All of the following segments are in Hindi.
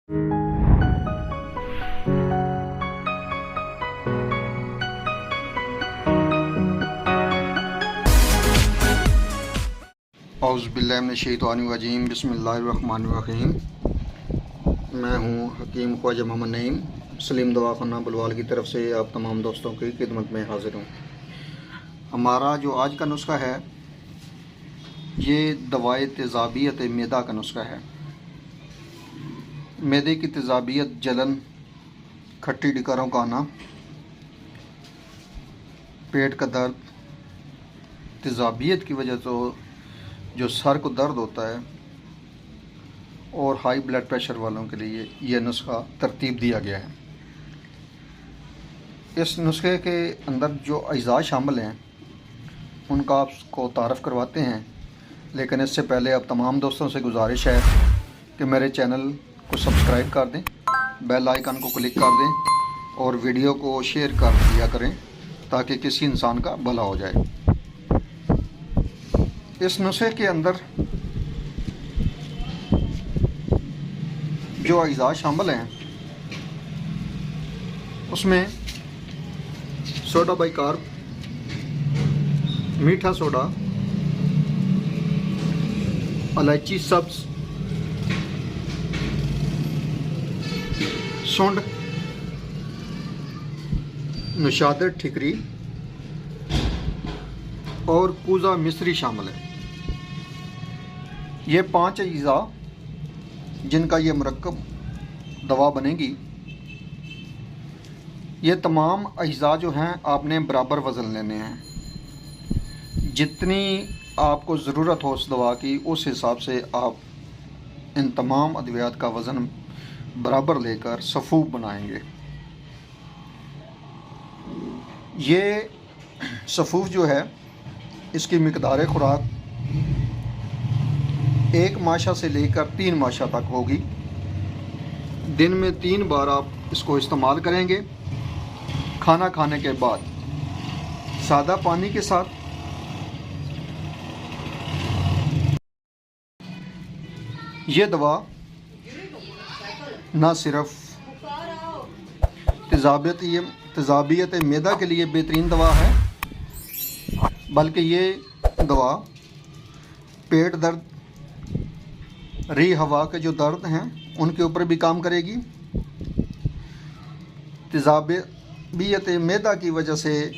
औज़ुबिल्लाहिमिनश्शैतानिर्रजीम बिस्मिल्लाहिर्रहमानिर्रहीम। मैं हूँ हकीम ख्वाजा मोहम्मद नईम, सलीम दवाखाना बुलवाल की तरफ से आप तमाम दोस्तों की खिदमत में हाज़िर हूँ। हमारा जो आज का नुस्खा है ये दवाए तेज़ाबियत मैदा का नुस्खा है। मैदे की तेज़ाबियत, जलन, खट्टी डिकारों का आना, पेट का दर्द, तेज़ाबियत की वजह से जो सर को दर्द होता है और हाई ब्लड प्रेशर वालों के लिए ये नुस्खा तरतीब दिया गया है। इस नुस्खे के अंदर जो अज़ा शामिल हैं उनका आपको तारफ़ करवाते हैं, लेकिन इससे पहले अब तमाम दोस्तों से गुजारिश है कि मेरे चैनल को सब्सक्राइब कर दें, बेल आइकन को क्लिक कर दें और वीडियो को शेयर कर दिया करें ताकि किसी इंसान का भला हो जाए। इस नुस्खे के अंदर जो अज़ा शामिल हैं उसमें सोडा बाइकार्ब, मीठा सोडा, इलायची सब्ज़, सूंड, नशादर ठिकरी और कूज़ा मिस्री शामिल है। ये 5 अज़ा जिनका ये मुरक्कब दवा बनेगी। ये तमाम अज़ा जो हैं आपने बराबर वज़न लेने हैं। जितनी आपको ज़रूरत हो उस दवा की, उस हिसाब से आप इन तमाम अद्वियात का वज़न बराबर लेकर सफ़ूफ बनाएंगे। ये सफ़ूफ जो है इसकी मिक़दार खुराक 1 माशा से लेकर 3 माशा तक होगी। दिन में 3 बार आप इसको इस्तेमाल करेंगे। खाना खाने के बाद सादा पानी के साथ। ये दवा ना सिर्फ तेज़ाबियत मैदा के लिए बेहतरीन दवा है, बल्कि ये दवा पेट दर्द, री हवा के जो दर्द हैं उनके ऊपर भी काम करेगी। तेज़ाबियत मैदा की वजह से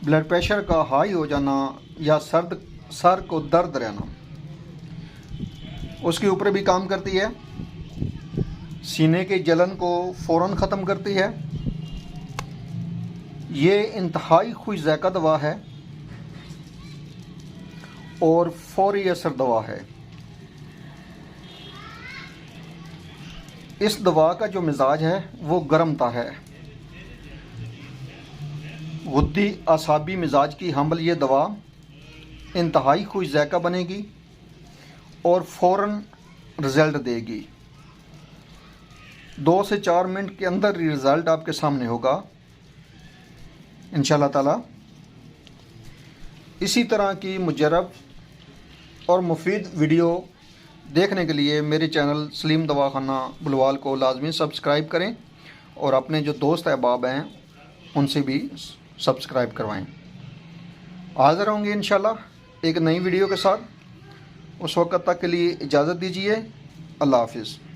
ब्लड प्रेशर का हाई हो जाना या सर को दर्द रहना, उसके ऊपर भी काम करती है। सीने की जलन को फ़ौरन ख़त्म करती है। ये इंतहाई खुश ज़ायक़ा दवा है और फौरी असर दवा है। इस दवा का जो मिजाज है वो गर्मता है। गुद्दी आसाबी मिजाज की हमल ये दवा इंतहाई खुश ज़ायक़ा बनेगी और फ़ौरन रिज़ल्ट देगी। 2 से 4 मिनट के अंदर रिज़ल्ट आपके सामने होगा इंशाअल्लाह ताला। इसी तरह की मुजर्रब और मुफीद वीडियो देखने के लिए मेरे चैनल सलीम दवाखाना बुलवाल को लाजमी सब्सक्राइब करें और अपने जो दोस्त अहबाब हैं उनसे भी सब्सक्राइब करवाएं। हाज़िर होंगे इंशाअल्लाह एक नई वीडियो के साथ। उस वक़्त तक के लिए इजाज़त दीजिए। अल्लाह हाफ़िज़।